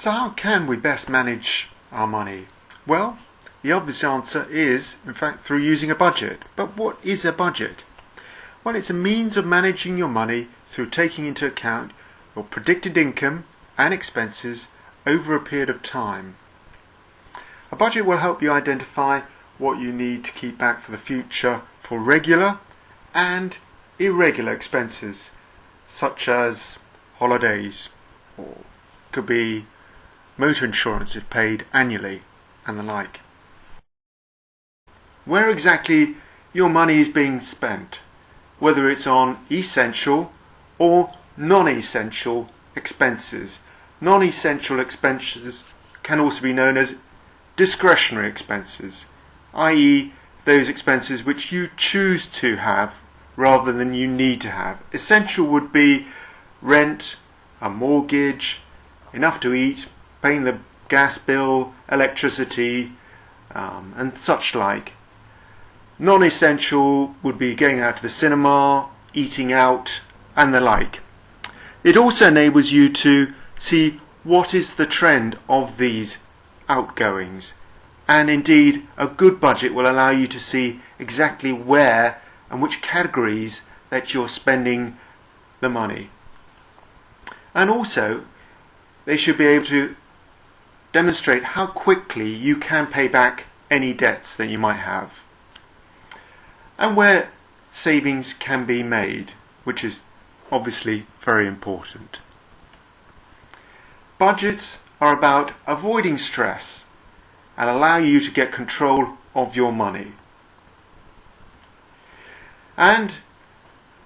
So how can we best manage our money? Well, the obvious answer is, in fact, through using a budget. But what is a budget? Well, it's a means of managing your money through taking into account your predicted income and expenses over a period of time. A budget will help you identify what you need to keep back for the future for regular and irregular expenses, such as holidays, or could be motor insurance if paid annually, and the like. Where exactly your money is being spent, whether it's on essential or non-essential expenses. Non-essential expenses can also be known as discretionary expenses, i.e. those expenses which you choose to have rather than you need to have. Essential would be rent, a mortgage, enough to eat, paying the gas bill, electricity, and such like. Non-essential would be going out to the cinema, eating out, and the like. It also enables you to see what is the trend of these outgoings, and indeed a good budget will allow you to see exactly where and which categories that you're spending the money. And also they should be able to demonstrate how quickly you can pay back any debts that you might have, and where savings can be made, which is obviously very important. Budgets are about avoiding stress and allow you to get control of your money. And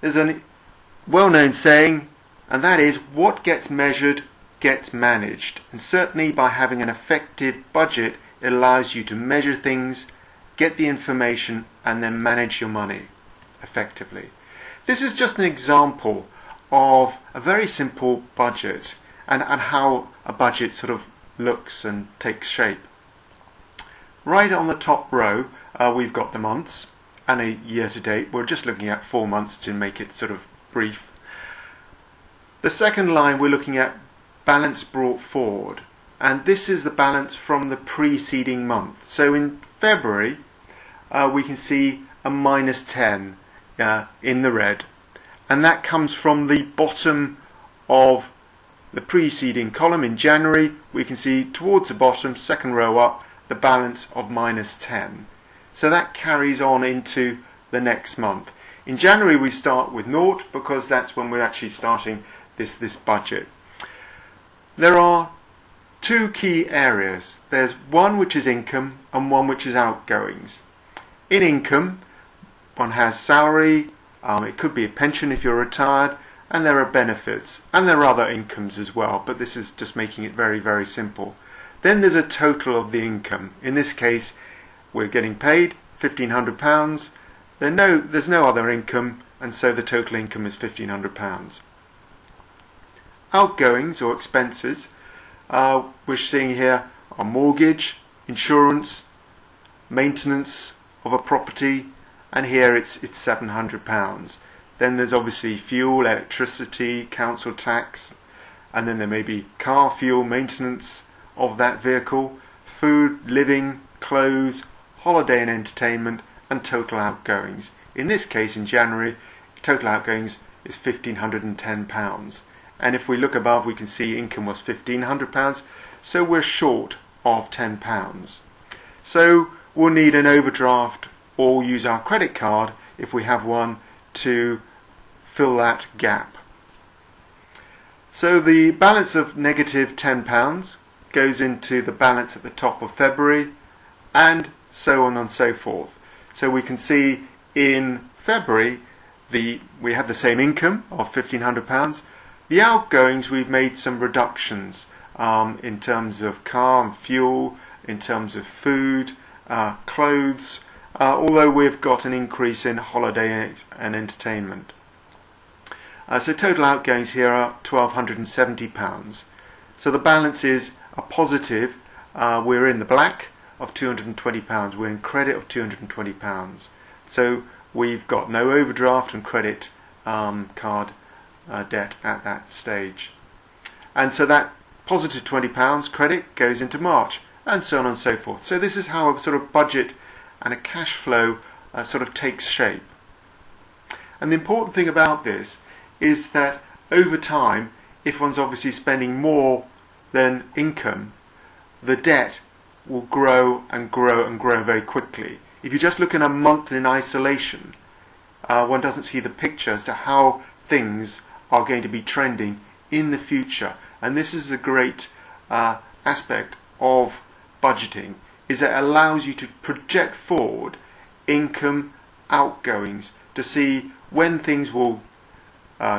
there's a well-known saying, and that is, what gets measured gets managed. And certainly by having an effective budget, it allows you to measure things, get the information, and then manage your money effectively. This is just an example of a very simple budget and how a budget sort of looks and takes shape. Right on the top row, we've got the months and a year to date. We're just looking at 4 months to make it sort of brief. The second line, we're looking at balance brought forward, and this is the balance from the preceding month. So in February, we can see a minus 10 in the red, and that comes from the bottom of the preceding column. In January, we can see towards the bottom, second row up, the balance of minus 10. So that carries on into the next month. In January we start with 0 because that's when we're actually starting this budget. There are two key areas. There's one which is income and one which is outgoings. In income, one has salary, it could be a pension if you're retired, and there are benefits, and there are other incomes as well, but this is just making it very, very simple. Then there's a total of the income. In this case, we're getting paid £1,500. There's no other income, and so the total income is £1,500. Outgoings or expenses, we're seeing here are mortgage, insurance, maintenance of a property, and here it's £700. Then there's obviously fuel, electricity, council tax, and then there may be car fuel, maintenance of that vehicle, food, living, clothes, holiday and entertainment, and total outgoings. In this case, in January, total outgoings is £1,510. And if we look above, we can see income was £1,500, so we're short of £10. So we'll need an overdraft or use our credit card, if we have one, to fill that gap. So the balance of negative £10 goes into the balance at the top of February, and so on and so forth. So we can see in February we have the same income of £1,500. The outgoings, we've made some reductions in terms of car and fuel, in terms of food, clothes, although we've got an increase in holiday and entertainment. So total outgoings here are £1,270. So the balance is a positive. We're in the black of £220. We're in credit of £220. So we've got no overdraft and credit card debt at that stage. And so that positive £20 credit goes into March, and so on and so forth. So this is how a sort of budget and a cash flow sort of takes shape. And the important thing about this is that over time, if one's obviously spending more than income, the debt will grow and grow and grow very quickly. If you just look in a month in isolation, one doesn't see the picture as to how things are going to be trending in the future. And this is a great aspect of budgeting, is that it allows you to project forward income outgoings to see when things will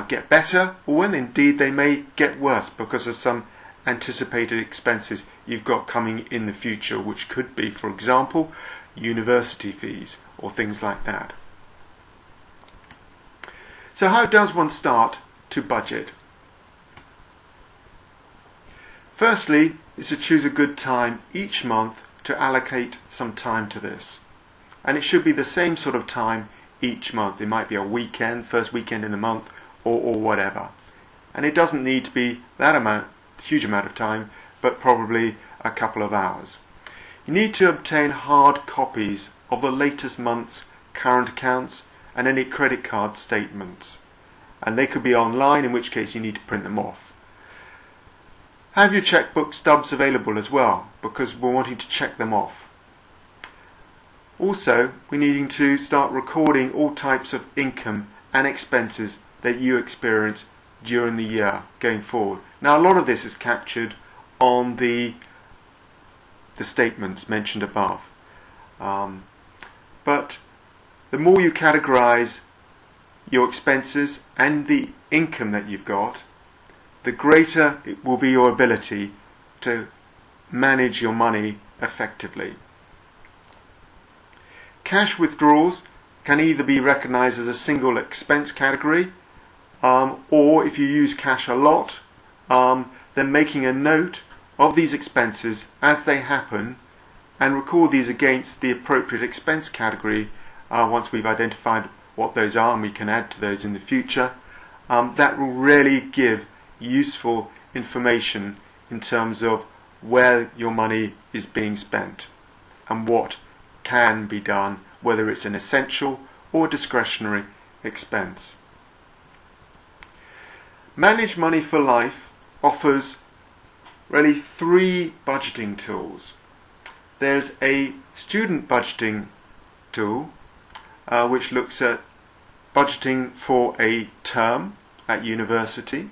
get better, or when indeed they may get worse because of some anticipated expenses you've got coming in the future, which could be, for example, university fees or things like that. So how does one start to budget? Firstly, is to choose a good time each month to allocate some time to this. And it should be the same sort of time each month. It might be a weekend, first weekend in the month, or whatever. And it doesn't need to be that huge amount of time, but probably a couple of hours. You need to obtain hard copies of the latest month's current accounts and any credit card statements. And they could be online, in which case you need to print them off. Have your checkbook stubs available as well, because we're wanting to check them off. Also, we're needing to start recording all types of income and expenses that you experience during the year going forward. Now, a lot of this is captured on the statements mentioned above. But the more you categorize your expenses and the income that you've got, the greater it will be your ability to manage your money effectively. Cash withdrawals can either be recognized as a single expense category, or if you use cash a lot, then making a note of these expenses as they happen and record these against the appropriate expense category once we've identified what those are, and we can add to those in the future. That will really give useful information in terms of where your money is being spent and what can be done, whether it's an essential or discretionary expense. Manage Money for Life offers really 3 budgeting tools. There's a student budgeting tool which looks at budgeting for a term at university.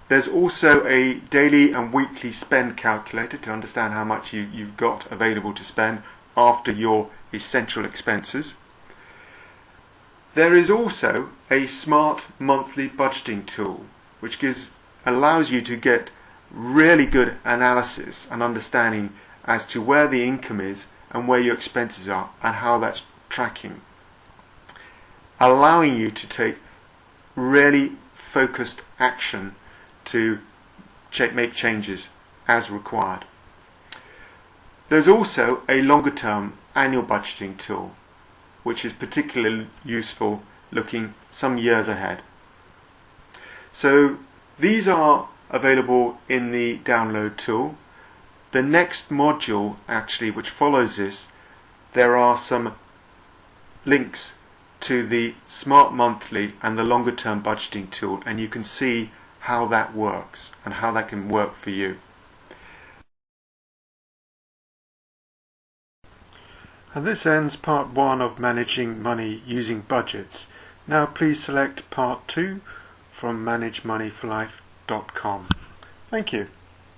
There's also a daily and weekly spend calculator to understand how much you've got available to spend after your essential expenses. There is also a smart monthly budgeting tool which allows you to get really good analysis and understanding as to where the income is and where your expenses are and how that's tracking, allowing you to take really focused action to make changes as required. There's also a longer term annual budgeting tool which is particularly useful looking some years ahead. So these are available in the download tool. The next module actually which follows this, there are some links to the Smart Monthly and the longer term budgeting tool, and you can see how that works and how that can work for you. And this ends part 1 of managing money using budgets. Now please select part 2 from managemoneyforlife.com. Thank you.